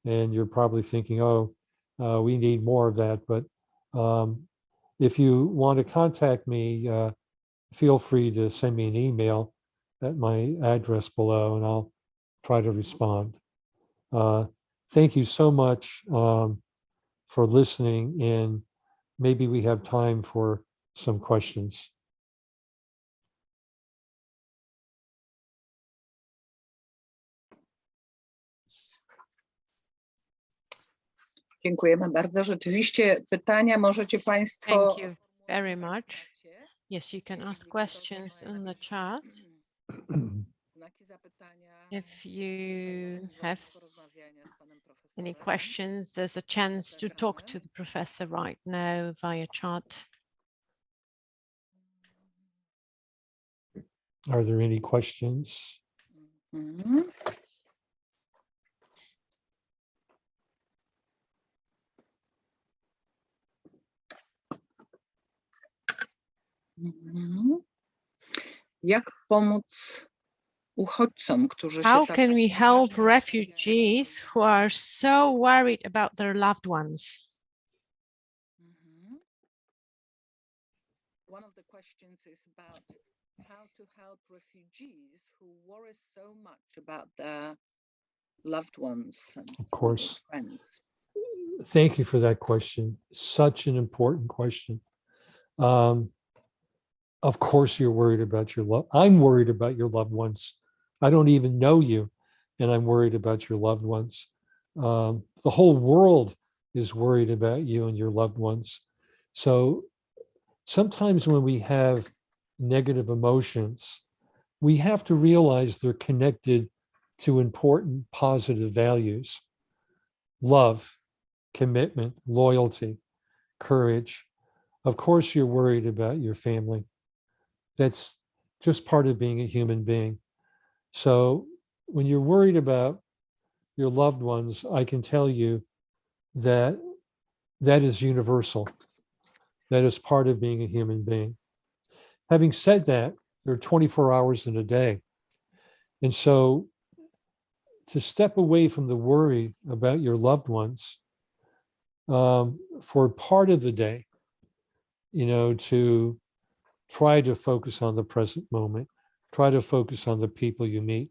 and you're probably thinking, oh, we need more of that. But if you want to contact me, feel free to send me an email at my address below, and I'll try to respond. Thank you so much for listening, and maybe we have time for some questions. Dziękujemy bardzo. Rzeczywiście pytania możecie Państwo... Thank you very much. Yes, you can ask questions in the chat. If you have any questions, there's a chance to talk to the professor right now via chat. Are there any questions? Mhm. Jak pomóc uchodźcom, którzy się How tak can we help poważnie refugees who are so worried about their loved ones? One of the questions is about how to help refugees who worry so much about their loved ones and Of course. friends. Thank you for that question. Such an important question. Of course, you're worried about your love. I'm worried about your loved ones. I don't even know you, and I'm worried about your loved ones. The whole world is worried about you and your loved ones. So sometimes when we have negative emotions, we have to realize they're connected to important positive values: love, commitment, loyalty, courage. Of course, you're worried about your family. That's just part of being a human being. So when you're worried about your loved ones, I can tell you that that is universal. That is part of being a human being. Having said that, there are 24 hours in a day. And so to step away from the worry about your loved ones for part of the day, to try to focus on the present moment, try to focus on the people you meet,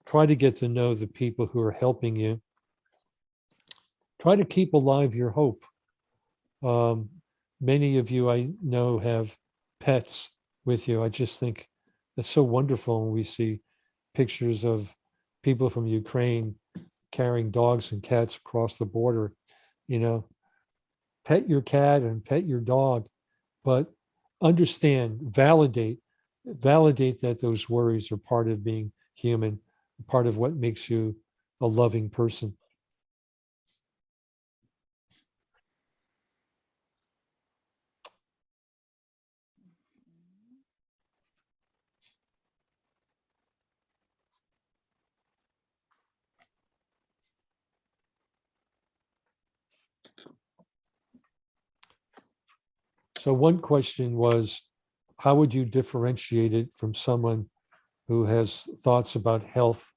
try to get to know the people who are helping you, try to keep alive your hope. Many of you I know have pets with you. I just think it's so wonderful when we see pictures of people from Ukraine carrying dogs and cats across the border. Pet your cat and pet your dog, but understand, validate that those worries are part of being human, part of what makes you a loving person. So one question was, how would you differentiate it from someone who has thoughts about health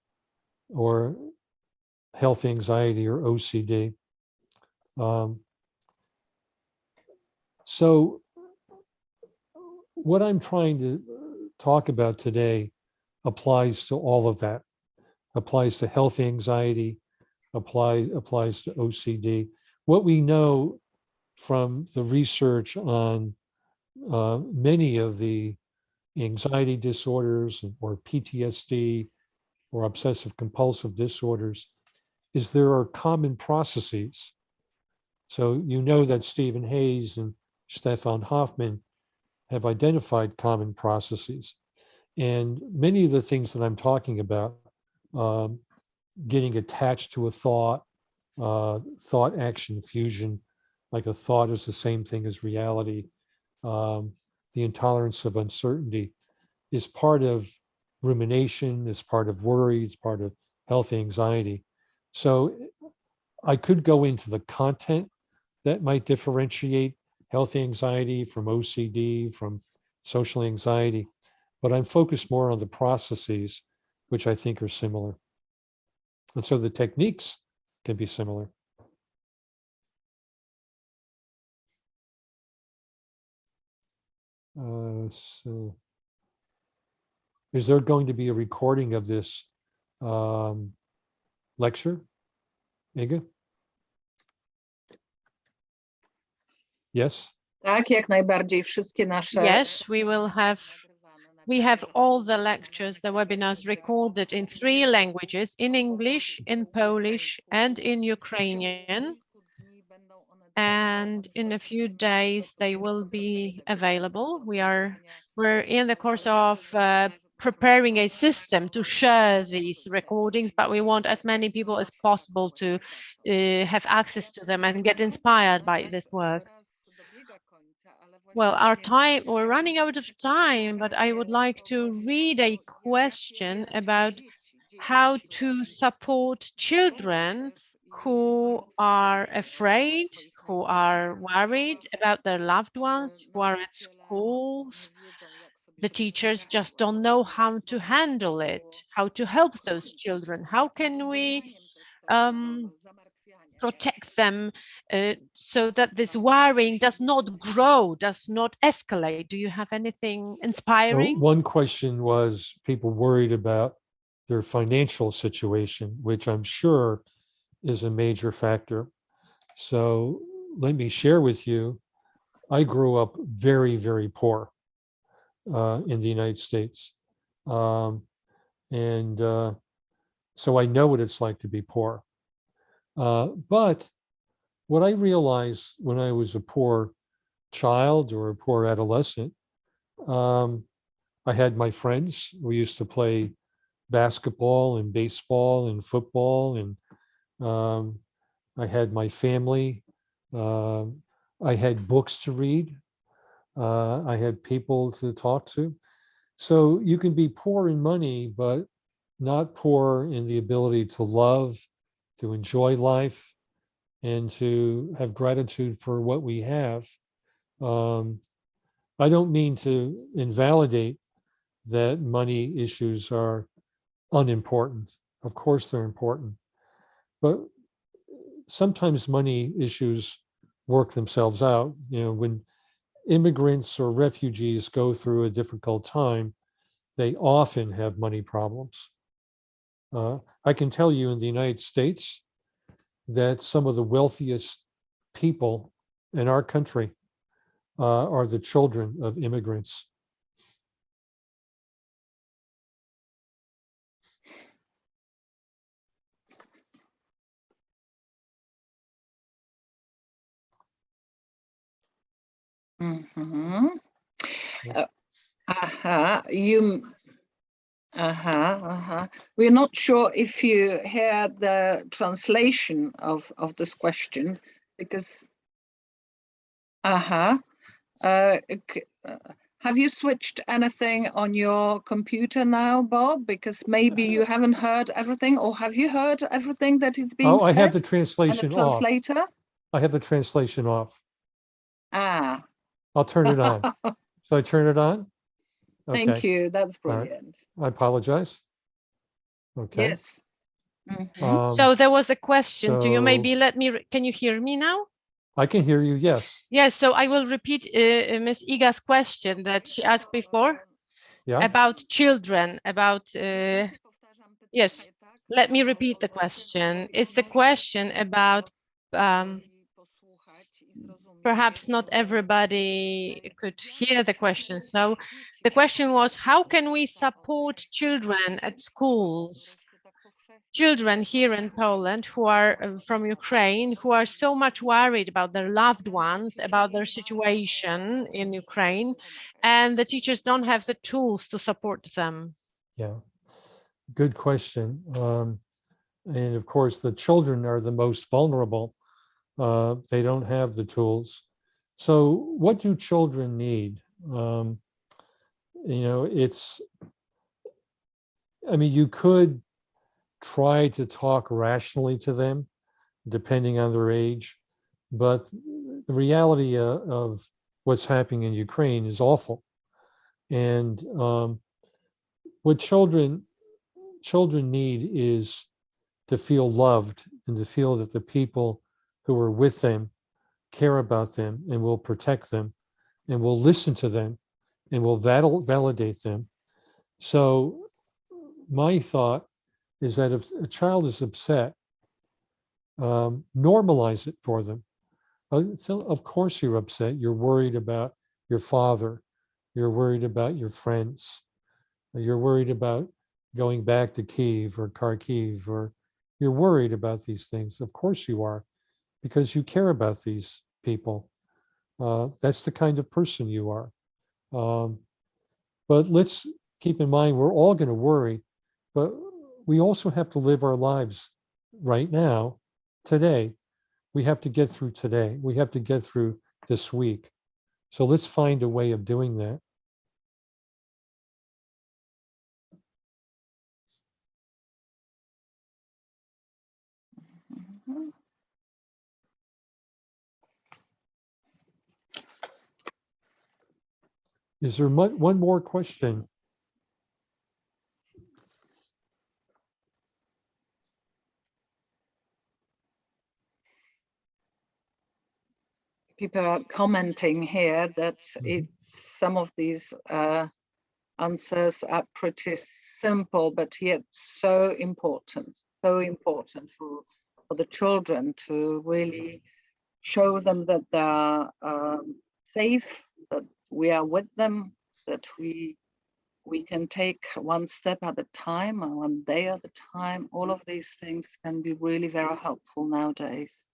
or health anxiety or OCD? So what I'm trying to talk about today applies to all of that, applies to health anxiety, applies to OCD. What we know from the research on many of the anxiety disorders or PTSD or obsessive compulsive disorders is there are common processes. So you know that Stephen Hayes and Stefan Hoffman have identified common processes. And many of the things that I'm talking about, getting attached to a thought, thought action fusion, like a thought is the same thing as reality, the intolerance of uncertainty is part of rumination, is part of worry, it's part of health anxiety. So I could go into the content that might differentiate health anxiety from OCD, from social anxiety, but I'm focused more on the processes, which I think are similar. And so the techniques can be similar. So is there going to be a recording of this lecture, Iga? Yes? Tak, jak najbardziej. Wszystkie nasze... Yes, we have all the lectures, the webinars recorded in 3 languages, in English, in Polish, and in Ukrainian. And in a few days, they will be available. We're in the course of preparing a system to share these recordings, but we want as many people as possible to have access to them and get inspired by this work. Well, we're running out of time, but I would like to read a question about how to support children who are afraid, who are worried about their loved ones, who are at schools. The teachers just don't know how to handle it, how to help those children. How can we protect them so that this worrying does not grow, does not escalate? Do you have anything inspiring? One question was people worried about their financial situation, which I'm sure is a major factor. So let me share with you, I grew up very, very poor in the United States. So I know what it's like to be poor. But what I realized when I was a poor child or a poor adolescent, I had my friends. We used to play basketball and baseball and football, and I had my family. I had books to read. I had people to talk to. So you can be poor in money, but not poor in the ability to love, to enjoy life, and to have gratitude for what we have. I don't mean to invalidate that money issues are unimportant. Of course they're important, but sometimes money issues work themselves out. You know, when immigrants or refugees go through a difficult time, they often have money problems. I can tell you in the United States that some of the wealthiest people in our country are the children of immigrants. Mhm. We're not sure if you heard the translation of this question, because have you switched anything on your computer now, Bob? Because maybe you haven't heard everything, or have you heard everything that is being said? I have the And translation the translator? off. I have the translation off. Ah, I'll turn it on. So I turn it on? Thank Okay. you. That's All right. brilliant. I apologize. Okay. Yes. Mhm. So there was a question to you. so- Maybe can you hear me now? I can hear you, yes. Yes, so I will repeat Ms. Iga's question that she asked before Yeah. about children, about, yes, let me repeat the question. It's a question about, perhaps not everybody could hear the question. So the question was, how can we support children at schools? Children here in Poland who are from Ukraine, who are so much worried about their loved ones, about their situation in Ukraine, and the teachers don't have the tools to support them. Yeah. Good question. And of course, the children are the most vulnerable. They don't have the tools. So what do children need? You could try to talk rationally to them, depending on their age. But the reality of what's happening in Ukraine is awful. And what children need is to feel loved and to feel that the people who are with them care about them and will protect them and will listen to them and will validate them. So my thought is that if a child is upset, normalize it for them. So of course you're upset. You're worried about your father. You're worried about your friends. You're worried about going back to Kyiv or Kharkiv, or you're worried about these things. Of course you are, because you care about these people. That's the kind of person you are. But let's keep in mind, we're all going to worry, but we also have to live our lives right now, today. We have to get through today. We have to get through this week. So let's find a way of doing that. Is there one more question? People are commenting here that some of these answers are pretty simple, but yet so important for the children, to really show them that they are safe, that we are with them, that we can take one step at a time and one day at a time. All of these things can be really very helpful nowadays.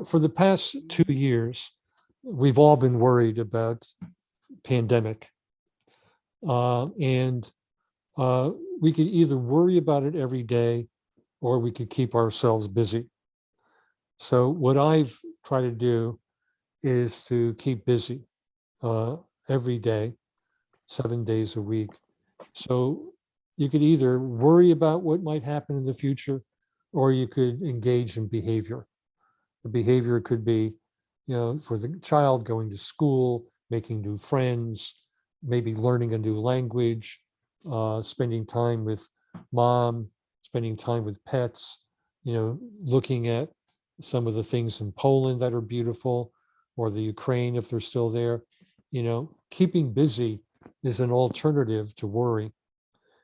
For the past 2 years, we've all been worried about pandemic. And we could either worry about it every day, or we could keep ourselves busy. So what I've tried to do is to keep busy every day, 7 days a week. So you could either worry about what might happen in the future, or you could engage in behavior. The behavior could be, for the child, going to school, making new friends, maybe learning a new language, spending time with mom, spending time with pets, looking at some of the things in Poland that are beautiful, or the Ukraine if they're still there. Keeping busy is an alternative to worry.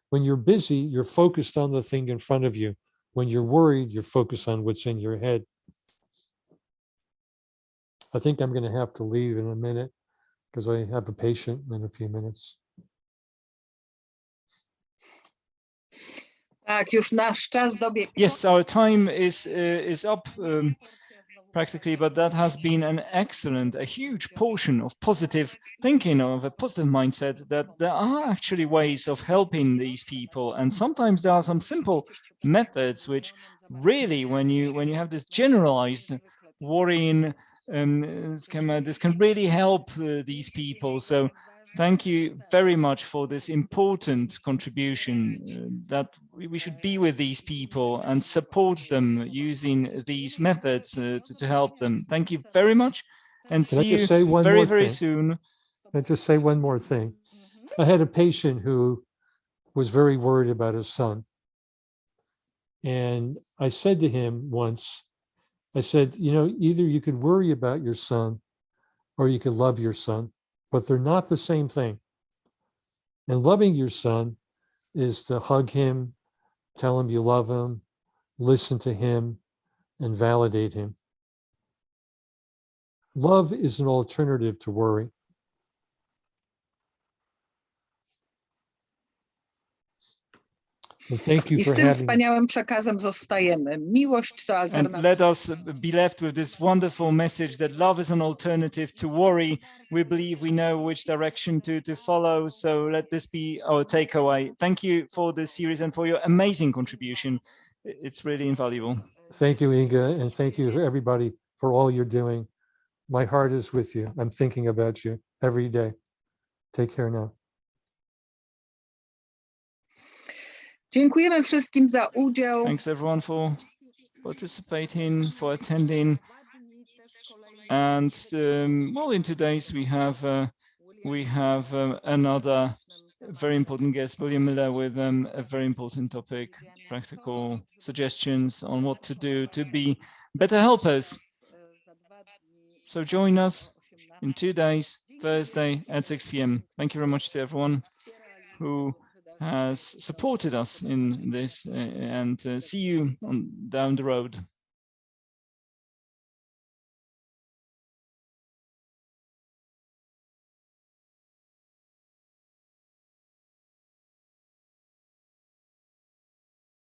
When you're busy, you're focused on the thing in front of you. When you're worried, you're focused on what's in your head. I think I'm going to have to leave in a minute because I have a patient in a few minutes. Yes, our time is up practically, but that has been a huge portion of positive thinking, of a positive mindset, that there are actually ways of helping these people. And sometimes there are some simple methods which really, when you have this generalized worrying schema, this can really help these people. So thank you very much for this important contribution, that we should be with these people and support them using these methods to help them. Thank you very much. and Can I see just you say one very, more very thing? soon. Can I just say one more thing? I had a patient who was very worried about his son. And I said to him once, I said, you know, either you could worry about your son or you could love your son, but they're not the same thing. And loving your son is to hug him, tell him you love him, listen to him, and validate him. Love is an alternative to worry. And thank you I for z tym having me. wspaniałym przekazem zostajemy. Miłość to And alternatywa. let us be left with this wonderful message that love is an alternative to worry. We believe we know which direction to follow. So let this be our takeaway. Thank you for this series and for your amazing contribution. It's really invaluable. Thank you, Inga, and thank you everybody for all you're doing. My heart is with you. I'm thinking about you every day. Take care now. Dziękujemy wszystkim za udział. Thanks everyone for participating, for attending. And well, in 2 days we have another very important guest, William Miller, with a very important topic, practical suggestions on what to do to be better helpers. So join us in 2 days, Thursday at 6 p.m. Thank you very much to everyone who has supported us in this, and see you down the road.